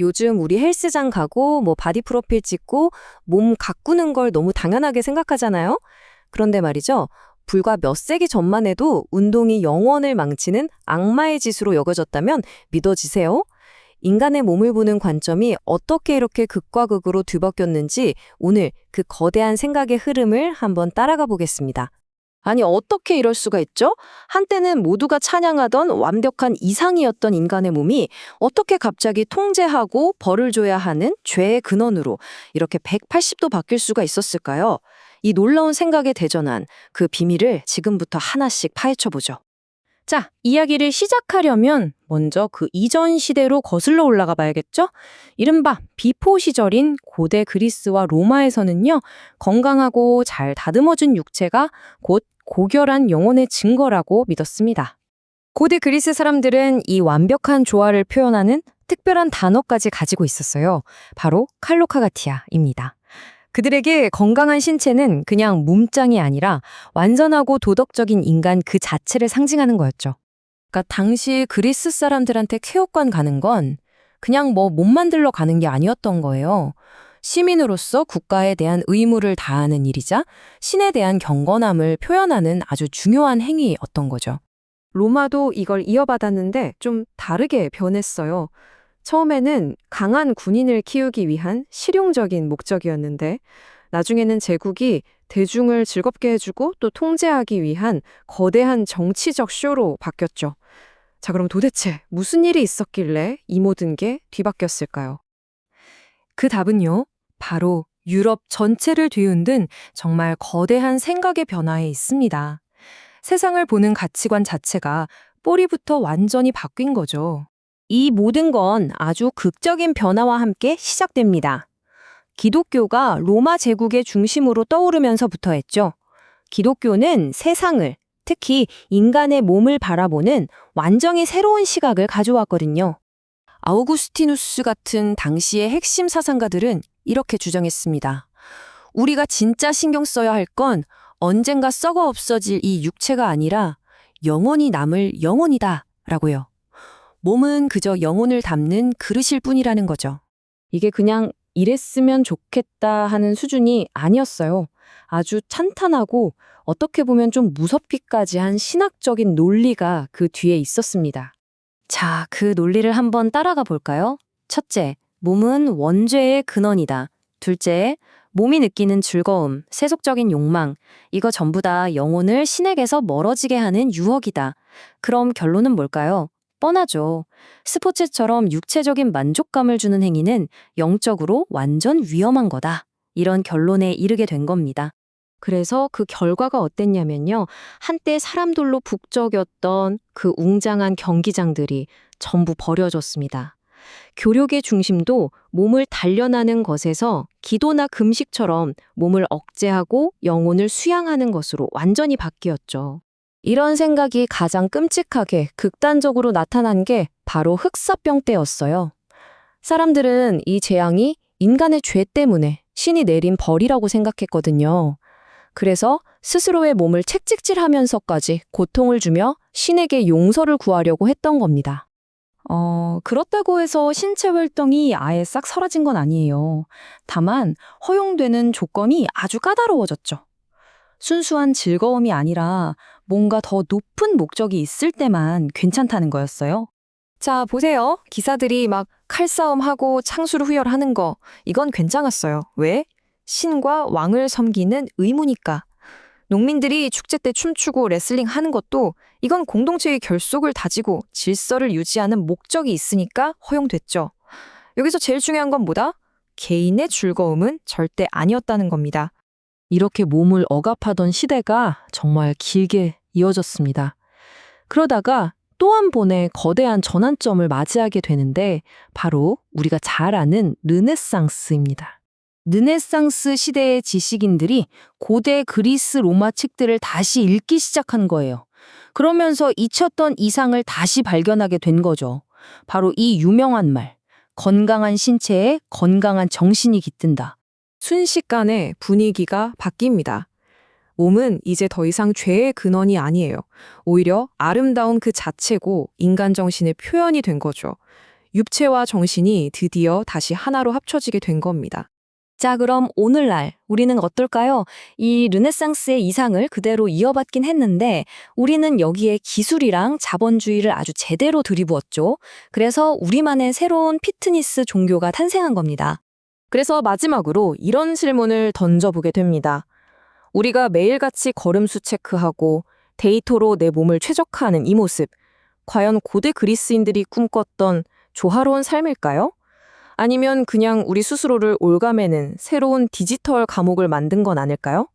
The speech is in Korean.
요즘 우리 헬스장 가고 뭐 바디 프로필 찍고 몸 가꾸는 걸 너무 당연하게 생각하잖아요. 그런데 말이죠. 불과 몇 세기 전만 해도 운동이 영혼을 망치는 악마의 짓으로 여겨졌다면 믿어지세요? 인간의 몸을 보는 관점이 어떻게 이렇게 극과 극으로 뒤바뀌었는지 오늘 그 거대한 생각의 흐름을 한번 따라가 보겠습니다. 아니, 어떻게 이럴 수가 있죠? 한때는 모두가 찬양하던 완벽한 이상이었던 인간의 몸이 어떻게 갑자기 통제하고 벌을 줘야 하는 죄의 근원으로 이렇게 180도 바뀔 수가 있었을까요? 이 놀라운 생각에 대전한 그 비밀을 지금부터 하나씩 파헤쳐보죠. 자, 이야기를 시작하려면 먼저 그 이전 시대로 거슬러 올라가 봐야겠죠? 이른바 비포 시절인 고대 그리스와 로마에서는요, 건강하고 잘 다듬어진 육체가 곧 고결한 영혼의 증거라고 믿었습니다. 고대 그리스 사람들은 이 완벽한 조화를 표현하는 특별한 단어까지 가지고 있었어요. 바로 칼로카가티아입니다. 그들에게 건강한 신체는 그냥 몸짱이 아니라 완전하고 도덕적인 인간 그 자체를 상징하는 거였죠. 그러니까 당시 그리스 사람들한테 체육관 가는 건 그냥 뭐 몸 만들러 가는 게 아니었던 거예요. 시민으로서 국가에 대한 의무를 다하는 일이자 신에 대한 경건함을 표현하는 아주 중요한 행위였던 거죠. 로마도 이걸 이어받았는데 좀 다르게 변했어요. 처음에는 강한 군인을 키우기 위한 실용적인 목적이었는데 나중에는 제국이 대중을 즐겁게 해주고 또 통제하기 위한 거대한 정치적 쇼로 바뀌었죠. 자, 그럼 도대체 무슨 일이 있었길래 이 모든 게 뒤바뀌었을까요? 그 답은요, 바로 유럽 전체를 뒤흔든 정말 거대한 생각의 변화에 있습니다. 세상을 보는 가치관 자체가 뿌리부터 완전히 바뀐 거죠. 이 모든 건 아주 극적인 변화와 함께 시작됩니다. 기독교가 로마 제국의 중심으로 떠오르면서부터 했죠. 기독교는 세상을, 특히 인간의 몸을 바라보는 완전히 새로운 시각을 가져왔거든요. 아우구스티누스 같은 당시의 핵심 사상가들은 이렇게 주장했습니다. 우리가 진짜 신경 써야 할 건 언젠가 썩어 없어질 이 육체가 아니라 영원히 남을 영혼이다 라고요. 몸은 그저 영혼을 담는 그릇일 뿐이라는 거죠. 이게 그냥 이랬으면 좋겠다 하는 수준이 아니었어요. 아주 찬탄하고 어떻게 보면 좀 무섭기까지 한 신학적인 논리가 그 뒤에 있었습니다. 자, 그 논리를 한번 따라가 볼까요? 첫째, 몸은 원죄의 근원이다. 둘째, 몸이 느끼는 즐거움, 세속적인 욕망, 이거 전부 다 영혼을 신에게서 멀어지게 하는 유혹이다. 그럼 결론은 뭘까요? 뻔하죠. 스포츠처럼 육체적인 만족감을 주는 행위는 영적으로 완전 위험한 거다. 이런 결론에 이르게 된 겁니다. 그래서 그 결과가 어땠냐면요. 한때 사람들로 북적였던 그 웅장한 경기장들이 전부 버려졌습니다. 교력의 중심도 몸을 단련하는 것에서 기도나 금식처럼 몸을 억제하고 영혼을 수양하는 것으로 완전히 바뀌었죠. 이런 생각이 가장 끔찍하게 극단적으로 나타난 게 바로 흑사병 때였어요. 사람들은 이 재앙이 인간의 죄 때문에 신이 내린 벌이라고 생각했거든요. 그래서 스스로의 몸을 채찍질하면서까지 고통을 주며 신에게 용서를 구하려고 했던 겁니다. 그렇다고 해서 신체 활동이 아예 싹 사라진 건 아니에요. 다만 허용되는 조건이 아주 까다로워졌죠. 순수한 즐거움이 아니라 뭔가 더 높은 목적이 있을 때만 괜찮다는 거였어요. 자, 보세요. 기사들이 막 칼싸움하고 창술 후열하는 거, 이건 괜찮았어요. 왜? 신과 왕을 섬기는 의무니까. 농민들이 축제 때 춤추고 레슬링 하는 것도 이건 공동체의 결속을 다지고 질서를 유지하는 목적이 있으니까 허용됐죠. 여기서 제일 중요한 건 뭐다? 개인의 즐거움은 절대 아니었다는 겁니다. 이렇게 몸을 억압하던 시대가 정말 길게 이어졌습니다. 그러다가 또 한 번의 거대한 전환점을 맞이하게 되는데 바로 우리가 잘 아는 르네상스입니다. 르네상스 시대의 지식인들이 고대 그리스 로마 책들을 다시 읽기 시작한 거예요. 그러면서 잊혔던 이상을 다시 발견하게 된 거죠. 바로 이 유명한 말, 건강한 신체에 건강한 정신이 깃든다. 순식간에 분위기가 바뀝니다. 몸은 이제 더 이상 죄의 근원이 아니에요. 오히려 아름다운 그 자체고 인간 정신의 표현이 된 거죠. 육체와 정신이 드디어 다시 하나로 합쳐지게 된 겁니다. 자, 그럼 오늘날 우리는 어떨까요? 이 르네상스의 이상을 그대로 이어받긴 했는데 우리는 여기에 기술이랑 자본주의를 아주 제대로 들이부었죠. 그래서 우리만의 새로운 피트니스 종교가 탄생한 겁니다. 그래서 마지막으로 이런 질문을 던져보게 됩니다. 우리가 매일같이 걸음수 체크하고 데이터로 내 몸을 최적화하는 이 모습, 과연 고대 그리스인들이 꿈꿨던 조화로운 삶일까요? 아니면 그냥 우리 스스로를 올가매는 새로운 디지털 감옥을 만든 건 아닐까요?